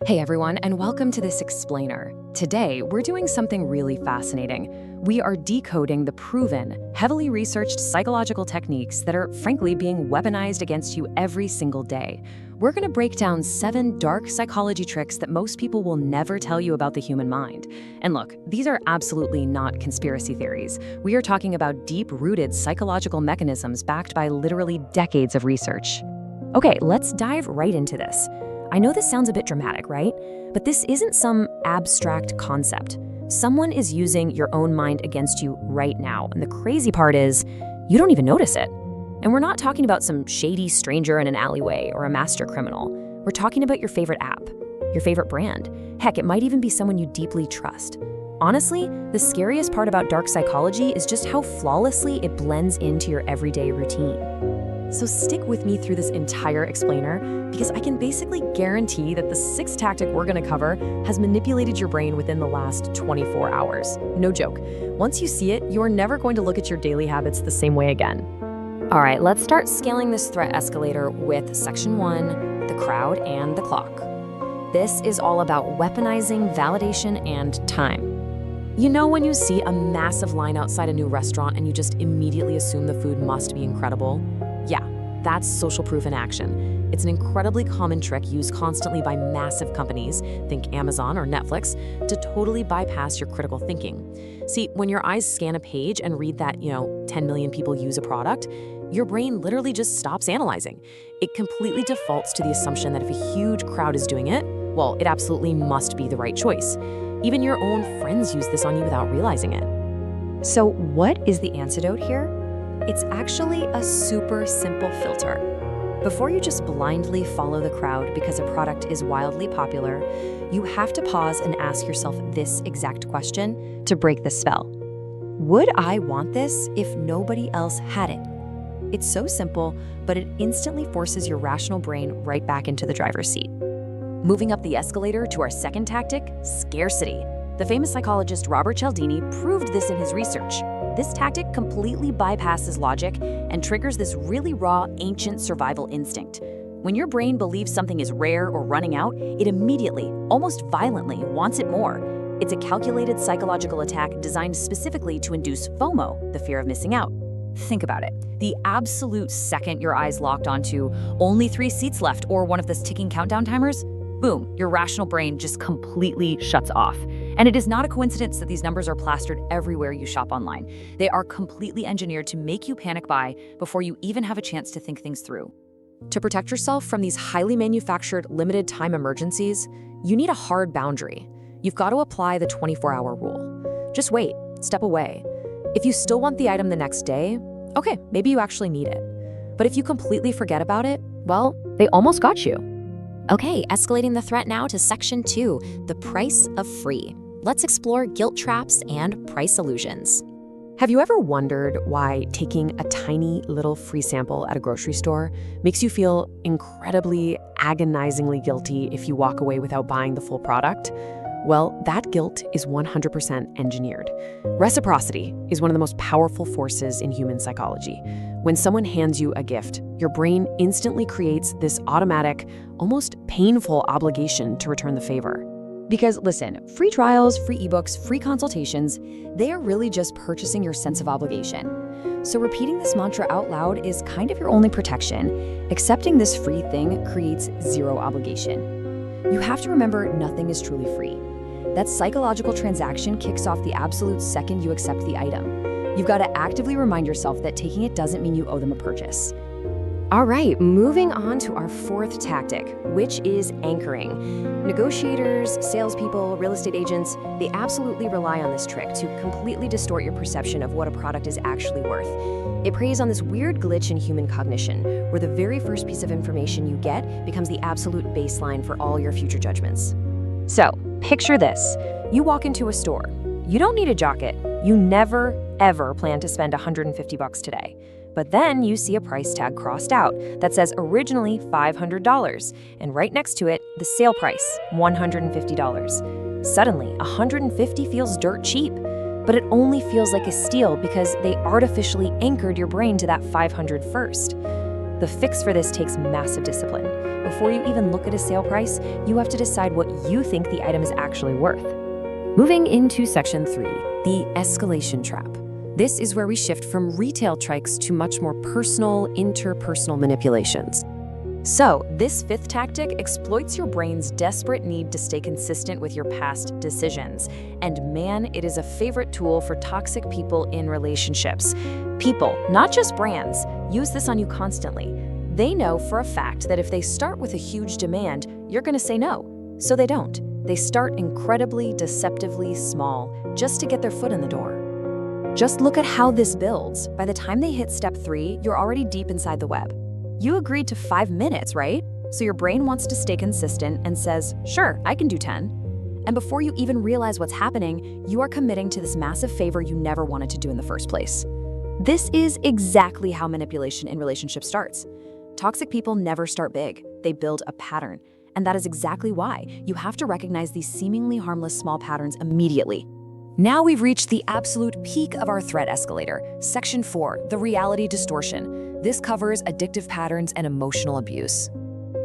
Hey everyone, and welcome to this explainer. Today, we're doing something really fascinating. We are decoding the proven, heavily researched psychological techniques that are frankly being weaponized against you every single day. We're going to break down 7 dark psychology tricks that most people will never tell you about the human mind. And look, these are absolutely not conspiracy theories. We are talking about deep-rooted psychological mechanisms backed by literally decades of research. Okay, let's dive right into this. I know this sounds a bit dramatic, right? But this isn't some abstract concept. Someone is using your own mind against you right now, and the crazy part is, you don't even notice it. And we're not talking about some shady stranger in an alleyway or a master criminal. We're talking about your favorite app, your favorite brand. Heck, it might even be someone you deeply trust. Honestly, the scariest part about dark psychology is just how flawlessly it blends into your everyday routine. So stick with me through this entire explainer, because I can basically guarantee that the 6th tactic we're going to cover has manipulated your brain within the last 24 hours. No joke. Once you see it, you're never going to look at your daily habits the same way again. All right, let's start scaling this threat escalator with Section 1, the crowd and the clock. This is all about weaponizing validation and time. You know when you see a massive line outside a new restaurant and you just immediately assume the food must be incredible? Yeah, that's social proof in action. It's an incredibly common trick used constantly by massive companies, think Amazon or Netflix, to totally bypass your critical thinking. See, when your eyes scan a page and read that, 10 million people use a product, your brain literally just stops analyzing. It completely defaults to the assumption that if a huge crowd is doing it, well, it absolutely must be the right choice. Even your own friends use this on you without realizing it. So what is the antidote here? It's actually a super simple filter. Before you just blindly follow the crowd because a product is wildly popular, you have to pause and ask yourself this exact question to break the spell. Would I want this if nobody else had it? It's so simple, but it instantly forces your rational brain right back into the driver's seat. Moving up the escalator to our 2nd tactic, scarcity. The famous psychologist Robert Cialdini proved this in his research. This tactic completely bypasses logic and triggers this really raw, ancient survival instinct. When your brain believes something is rare or running out, it immediately, almost violently, wants it more. It's a calculated psychological attack designed specifically to induce FOMO, the fear of missing out. Think about it. The absolute second your eyes locked onto only 3 seats left or one of those ticking countdown timers, boom, your rational brain just completely shuts off. And it is not a coincidence that these numbers are plastered everywhere you shop online. They are completely engineered to make you panic buy before you even have a chance to think things through. To protect yourself from these highly manufactured limited time emergencies, you need a hard boundary. You've got to apply the 24-hour rule. Just wait, step away. If you still want the item the next day, okay, maybe you actually need it. But if you completely forget about it, well, they almost got you. Okay, escalating the threat now to Section 2, the price of free. Let's explore guilt traps and price illusions. Have you ever wondered why taking a tiny little free sample at a grocery store makes you feel incredibly, agonizingly guilty if you walk away without buying the full product? Well, that guilt is 100% engineered. Reciprocity is one of the most powerful forces in human psychology. When someone hands you a gift, your brain instantly creates this automatic, almost painful obligation to return the favor. Because listen, free trials, free ebooks, free consultations, they are really just purchasing your sense of obligation. So repeating this mantra out loud is kind of your only protection. Accepting this free thing creates zero obligation. You have to remember nothing is truly free. That psychological transaction kicks off the absolute second you accept the item. You've got to actively remind yourself that taking it doesn't mean you owe them a purchase. All right, moving on to our 4th tactic, which is anchoring. Negotiators, salespeople, real estate agents, they absolutely rely on this trick to completely distort your perception of what a product is actually worth. It preys on this weird glitch in human cognition, where the very first piece of information you get becomes the absolute baseline for all your future judgments. So, picture this. You walk into a store. You don't need a jacket. You never, ever plan to spend $150 today. But then you see a price tag crossed out that says originally $500, and right next to it, the sale price, $150. Suddenly, $150 feels dirt cheap, but it only feels like a steal because they artificially anchored your brain to that $500 first. The fix for this takes massive discipline. Before you even look at a sale price, you have to decide what you think the item is actually worth. Moving into section 3, the escalation trap. This is where we shift from retail tricks to much more personal, interpersonal manipulations. So, this 5th tactic exploits your brain's desperate need to stay consistent with your past decisions. And man, it is a favorite tool for toxic people in relationships. People, not just brands, use this on you constantly. They know for a fact that if they start with a huge demand, you're going to say no. So they don't. They start incredibly, deceptively small, just to get their foot in the door. Just look at how this builds. By the time they hit step 3, you're already deep inside the web. You agreed to 5 minutes, right? So your brain wants to stay consistent and says, sure, I can do 10. And before you even realize what's happening, you are committing to this massive favor you never wanted to do in the first place. This is exactly how manipulation in relationships starts. Toxic people never start big. They build a pattern. And that is exactly why you have to recognize these seemingly harmless small patterns immediately. Now we've reached the absolute peak of our threat escalator. Section 4, the reality distortion. This covers addictive patterns and emotional abuse.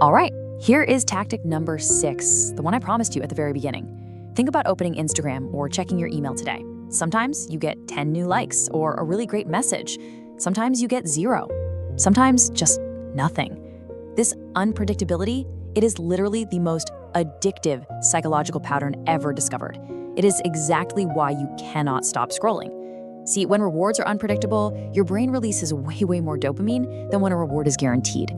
All right, here is tactic number 6, the one I promised you at the very beginning. Think about opening Instagram or checking your email today. Sometimes you get 10 new likes or a really great message. Sometimes you get 0. Sometimes just nothing. This unpredictability, it is literally the most addictive psychological pattern ever discovered. It is exactly why you cannot stop scrolling. See, when rewards are unpredictable, your brain releases way more dopamine than when a reward is guaranteed.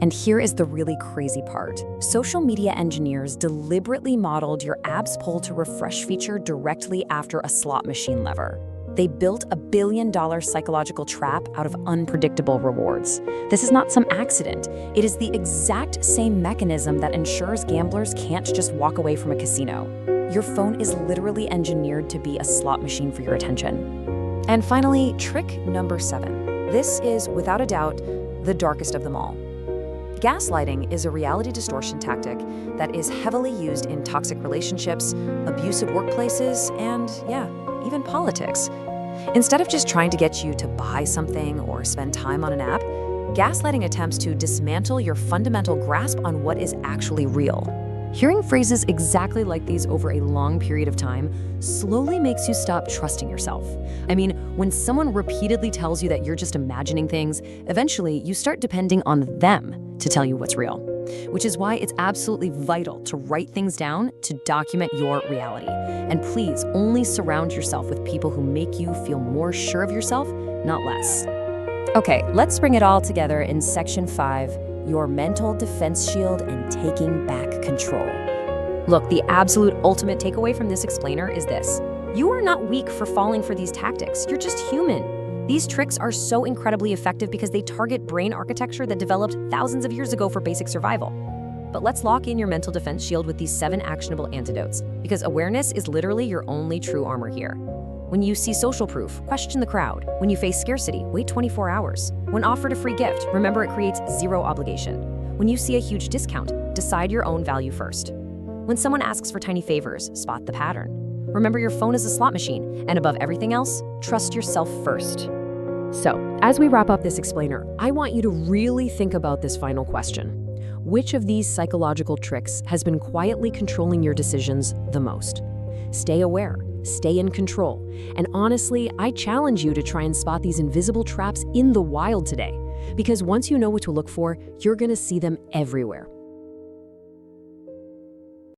And here is the really crazy part. Social media engineers deliberately modeled your abs pull to refresh feature directly after a slot machine lever. They built a $1 billion psychological trap out of unpredictable rewards. This is not some accident. It is the exact same mechanism that ensures gamblers can't just walk away from a casino. Your phone is literally engineered to be a slot machine for your attention. And finally, trick number 7. This is, without a doubt, the darkest of them all. Gaslighting is a reality distortion tactic that is heavily used in toxic relationships, abusive workplaces, and even politics. Instead of just trying to get you to buy something or spend time on an app, gaslighting attempts to dismantle your fundamental grasp on what is actually real. Hearing phrases exactly like these over a long period of time slowly makes you stop trusting yourself. I mean, when someone repeatedly tells you that you're just imagining things, eventually you start depending on them to tell you what's real. Which is why it's absolutely vital to write things down to document your reality. And please only surround yourself with people who make you feel more sure of yourself, not less. Okay, let's bring it all together in section 5, your mental defense shield and taking back control. Look, the absolute ultimate takeaway from this explainer is this. You are not weak for falling for these tactics. You're just human. These tricks are so incredibly effective because they target brain architecture that developed thousands of years ago for basic survival. But let's lock in your mental defense shield with these 7 actionable antidotes, because awareness is literally your only true armor here. When you see social proof, question the crowd. When you face scarcity, wait 24 hours. When offered a free gift, remember it creates 0 obligation. When you see a huge discount, decide your own value first. When someone asks for tiny favors, spot the pattern. Remember your phone is a slot machine, and above everything else, trust yourself first. So, as we wrap up this explainer, I want you to really think about this final question. Which of these psychological tricks has been quietly controlling your decisions the most? Stay aware. Stay in control. And honestly, I challenge you to try and spot these invisible traps in the wild today. Because once you know what to look for, you're going to see them everywhere.